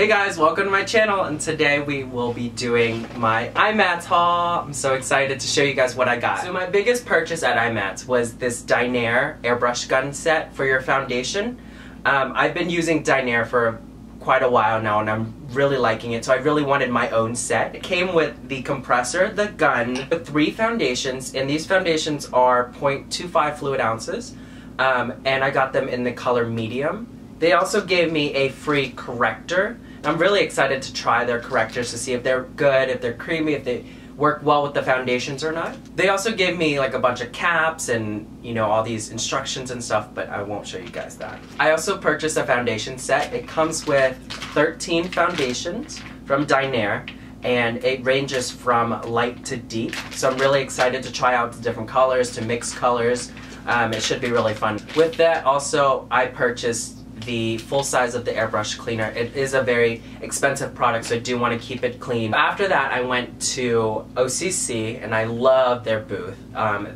Hey guys, welcome to my channel, and today we will be doing my IMATS haul. I'm so excited to show you guys what I got. So my biggest purchase at IMATS was this Dynair airbrush gun set for your foundation. I've been using Dynair for quite a while now and I'm really liking it, so I really wanted my own set. It came with the compressor, the gun, the 3 foundations, and these foundations are 0.25 fluid ounces, and I got them in the color medium. They also gave me a free corrector. I'm really excited to try their correctors to see if they're good, if they're creamy, if they work well with the foundations or not. They also gave me like a bunch of caps and, you know, all these instructions and stuff, but I won't show you guys that. I also purchased a foundation set. It comes with 13 foundations from Dynair, and it ranges from light to deep. So I'm really excited to try out the different colors, to mix colors. It should be really fun. With that, also, I purchased the full size of the airbrush cleaner. It is a very expensive product, so I do want to keep it clean. After that, I went to OCC and I love their booth.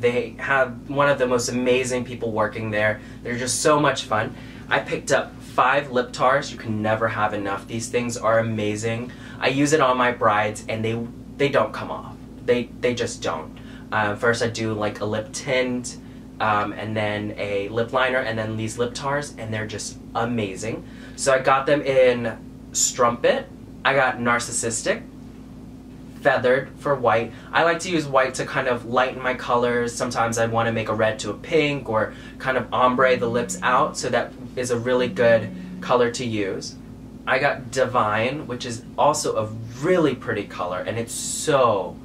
They have one of the most amazing people working there. They're just so much fun. I picked up 5 lip tars. You can never have enough. These things are amazing. I use it on my brides and they don't come off. They just don't. First I do like a lip tint, and then a lip liner, and then these lip tars, and they're just amazing. So I got them in Strumpet, I got Narcissistic, Feathered for white. I like to use white to kind of lighten my colors. Sometimes I want to make a red to a pink or kind of ombre the lips out, so that is a really good color to use. I got Divine, which is also a really pretty color, and it's so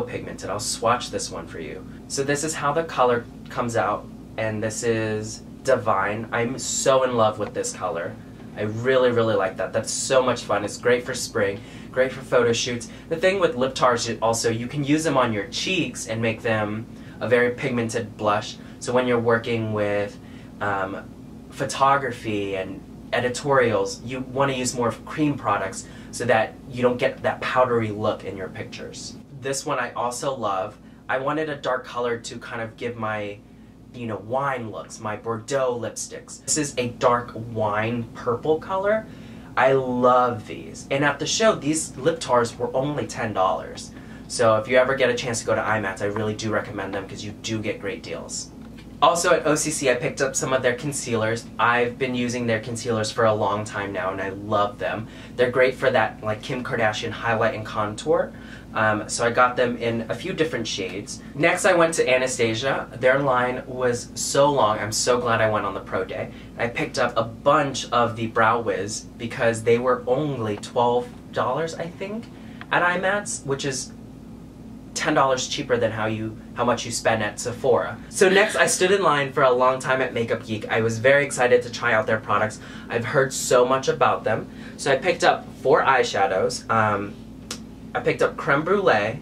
pigmented. I'll swatch this one for you. So this is how the color comes out, and this is Divine. I'm so in love with this color. I really like that. That's so much fun. It's great for spring, great for photo shoots. The thing with lip tars also, you can use them on your cheeks and make them a very pigmented blush. So when you're working with photography and editorials, you want to use more cream products so that you don't get that powdery look in your pictures. This one I also love. I wanted a dark color to kind of give my, you know, wine looks, my Bordeaux lipsticks. This is a dark wine purple color. I love these. And at the show, these lip tars were only $10. So if you ever get a chance to go to IMATS, I really do recommend them because you do get great deals. Also at OCC, I picked up some of their concealers. I've been using their concealers for a long time now, and I love them. They're great for that, like, Kim Kardashian highlight and contour. So I got them in a few different shades. Next, I went to Anastasia. Their line was so long. I'm so glad I went on the pro day. I picked up a bunch of the Brow Wiz because they were only $12, I think, at IMATS, which is $10 cheaper than how much you spend at Sephora. So next, I stood in line for a long time at Makeup Geek. I was very excited to try out their products. I've heard so much about them. So I picked up 4 eyeshadows. I picked up Creme Brulee,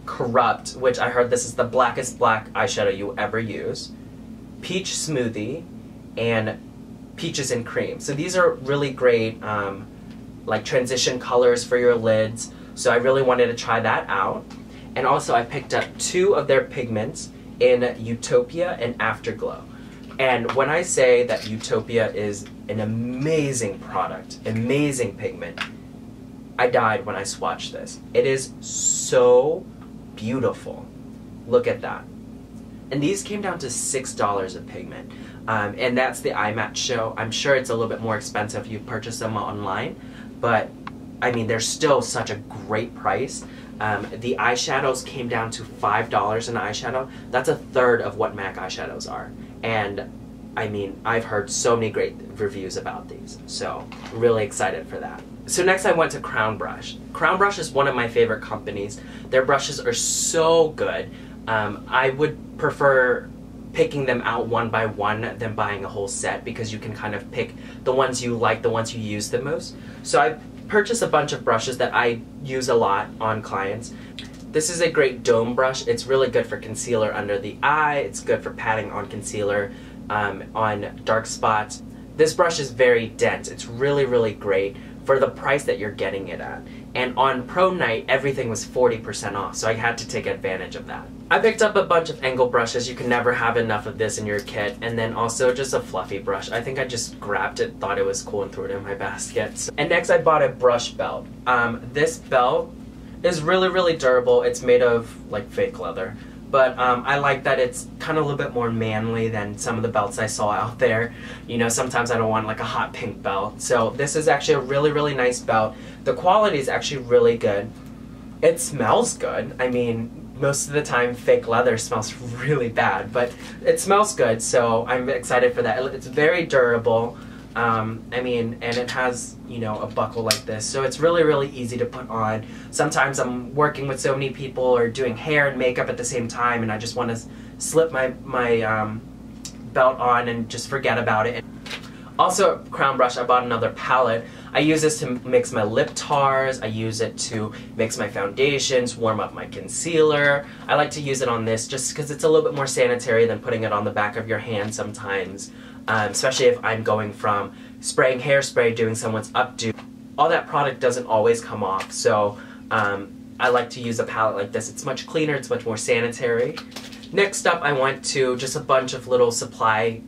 Corrupt, which I heard this is the blackest black eyeshadow you ever use, Peach Smoothie, and Peaches and Cream. So these are really great like transition colors for your lids. So I really wanted to try that out. And also I picked up 2 of their pigments in Utopia and Afterglow. And when I say that Utopia is an amazing product, amazing pigment, I died when I swatched this. It is so beautiful. Look at that. And these came down to $6 a pigment. And that's the IMATS show. I'm sure it's a little bit more expensive if you purchase them online, but I mean, they're still such a great price. The eyeshadows came down to $5 an eyeshadow. That's a third of what MAC eyeshadows are. And I mean, I've heard so many great reviews about these, so really excited for that. So next I went to Crown Brush. Crown Brush is one of my favorite companies. Their brushes are so good. I would prefer picking them out one by one than buying a whole set because you can kind of pick the ones you like, the ones you use the most. So I purchased a bunch of brushes that I use a lot on clients. This is a great dome brush. It's really good for concealer under the eye. It's good for patting on concealer on dark spots. This brush is very dense. It's really great for the price that you're getting it at. And on pro night, everything was 40% off, so I had to take advantage of that. I picked up a bunch of angle brushes. You can never have enough of this in your kit. And then also just a fluffy brush. I think I just grabbed it, thought it was cool, and threw it in my basket. And next I bought a brush belt. This belt is really, really durable. It's made of like fake leather. But I like that it's kind of a little bit more manly than some of the belts I saw out there. You know, sometimes I don't want like a hot pink belt. So this is actually a really, really nice belt. The quality is actually really good. It smells good. I mean, most of the time fake leather smells really bad, but it smells good, so I'm excited for that. It's very durable. I mean, and it has, you know, a buckle like this, so it's really, really easy to put on. Sometimes I'm working with so many people or doing hair and makeup at the same time, and I just want to slip my belt on and just forget about it. Also, Crown Brush, I bought another palette. I use this to mix my lip tars, I use it to mix my foundations, warm up my concealer. I like to use it on this just because it's a little bit more sanitary than putting it on the back of your hand sometimes. Especially if I'm going from spraying hairspray, doing someone's updo. All that product doesn't always come off, so I like to use a palette like this. It's much cleaner, it's much more sanitary. Next up, I went to just a bunch of little supply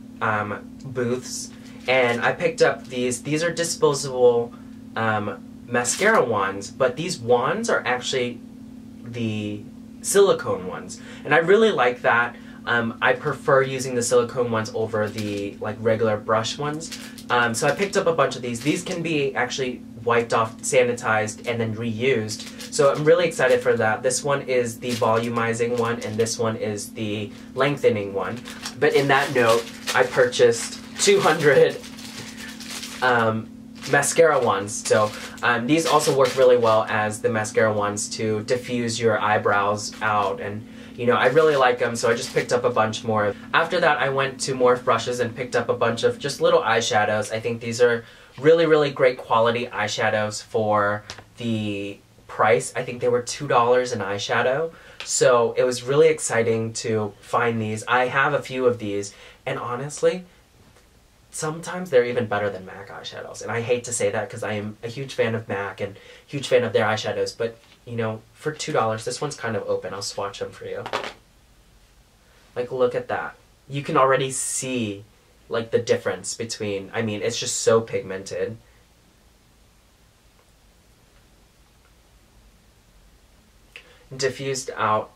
booths. And I picked up these. These are disposable mascara wands, but these wands are actually the silicone ones. And I really like that. I prefer using the silicone ones over the like regular brush ones. So I picked up a bunch of these. These can be actually wiped off, sanitized, and then reused. So I'm really excited for that. This one is the volumizing one, and this one is the lengthening one. But in that note, I purchased 200 mascara wands. So these also work really well as the mascara wands to diffuse your eyebrows out, and you know, I really like them, so I just picked up a bunch more. After that, I went to Morph brushes and picked up a bunch of just little eyeshadows. I think these are really, really great quality eyeshadows for the price. I think they were $2 an eyeshadow, so it was really exciting to find these. I have a few of these, and honestly, sometimes they're even better than MAC eyeshadows. And I hate to say that because I am a huge fan of MAC and huge fan of their eyeshadows, but you know, for $2, this one's kind of open. I'll swatch them for you. Like, look at that. You can already see like the difference between, I mean, it's just so pigmented. Diffused out.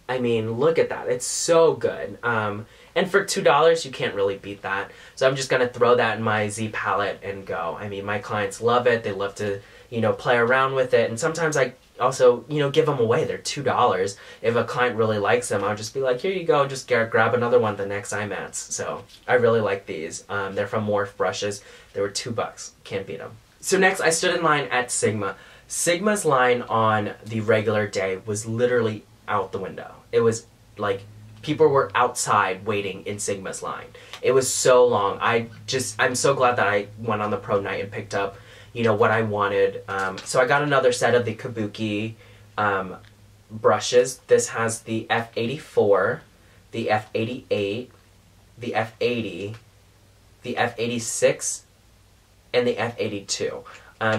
I mean, look at that. It's so good. And for $2, you can't really beat that. So I'm just going to throw that in my Z palette and go. I mean, my clients love it. They love to, you know, play around with it. And sometimes I also, you know, give them away. They're $2. If a client really likes them, I'll just be like, here you go, just grab another one at the next IMATS. So I really like these. They're from Morph brushes. They were $2. Can't beat them. So next, I stood in line at Sigma. Sigma's line on the regular day was literally out the window. It was like people were outside waiting in Sigma's line. It was so long. I'm so glad that I went on the pro night and picked up, you know, what I wanted. So I got another set of the Kabuki brushes. This has the F84, the F88, the F80, the F86, and the F82.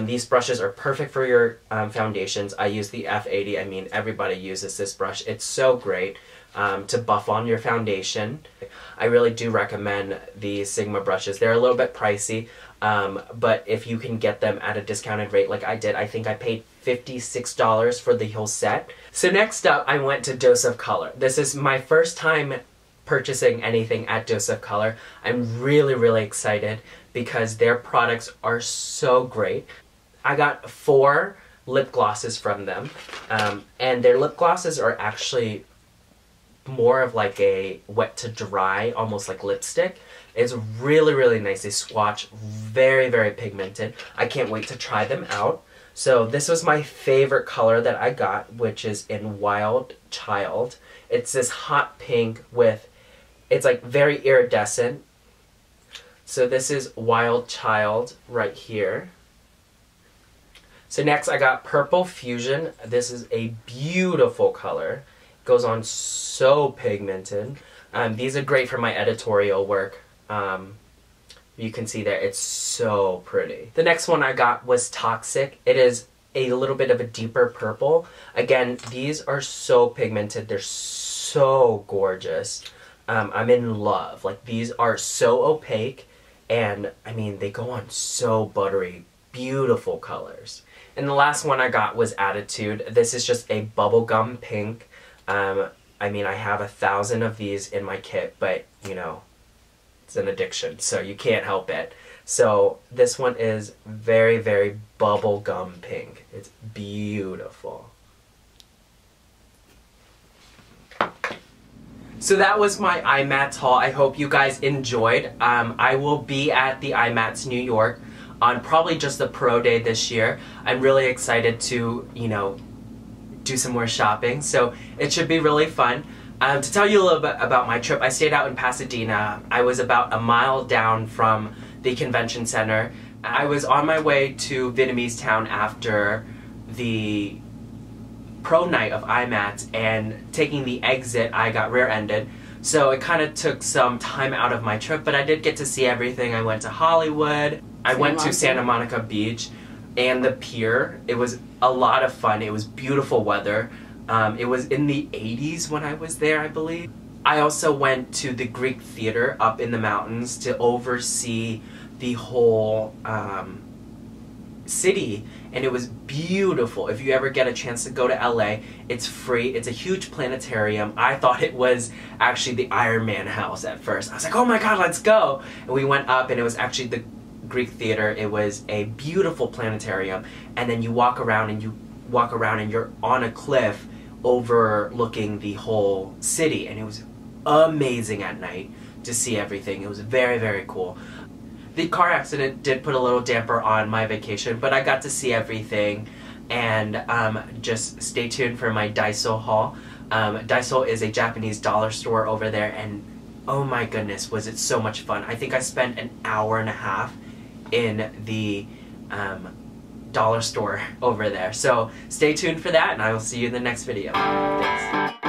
These brushes are perfect for your foundations. I use the F80. I mean, everybody uses this brush. It's so great to buff on your foundation. I really do recommend the Sigma brushes. They're a little bit pricey, but if you can get them at a discounted rate like I did, I think I paid $56 for the whole set. So next up, I went to Dose of Color. This is my first time purchasing anything at Dose of Color. I'm really, really excited because their products are so great. I got 4 lip glosses from them, and their lip glosses are actually more of like a wet to dry, almost like lipstick. It's really, really nice. They swatch very, very pigmented. I can't wait to try them out. So this was my favorite color that I got, which is in Wild Child. It's this hot pink with, it's like very iridescent. So this is Wild Child right here. So next I got Purple Fusion. This is a beautiful color. Goes on so pigmented. These are great for my editorial work. You can see there, it's so pretty. The next one I got was Toxic. It is a little bit of a deeper purple. Again, these are so pigmented. They're so gorgeous. I'm in love. Like, these are so opaque, and I mean, they go on so buttery, beautiful colors. And the last one I got was Attitude. This is just a bubblegum pink. I mean, I have 1,000 of these in my kit, but, you know, it's an addiction, so you can't help it. So this one is very, very bubblegum pink. It's beautiful. So that was my IMATS haul. I hope you guys enjoyed. I will be at the IMATS New York on probably just the pro day this year. I'm really excited to, you know, do some more shopping, so it should be really fun. To tell you a little bit about my trip, I stayed out in Pasadena. I was about a mile down from the convention center. I was on my way to Vietnamese Town after the pro night of IMATS, and taking the exit I got rear-ended, so it kind of took some time out of my trip, but I did get to see everything. I went to Hollywood, I went to Santa Monica Beach and the pier. It was a lot of fun. It was beautiful weather. It was in the 80s when I was there, I believe. I also went to the Greek Theater up in the mountains to oversee the whole city, and it was beautiful. If you ever get a chance to go to LA, it's free. It's a huge planetarium. I thought it was actually the Iron Man house at first. I was like, oh my god, let's go! And we went up, and it was actually the Greek Theater. It was a beautiful planetarium, and then you walk around and you're on a cliff overlooking the whole city, and it was amazing at night to see everything. It was very, very cool. The car accident did put a little damper on my vacation, but I got to see everything, and just stay tuned for my Daiso haul. Daiso is a Japanese dollar store over there, and oh my goodness, was it so much fun. I think I spent an hour and a half in the dollar store over there. So stay tuned for that, and I will see you in the next video. Thanks.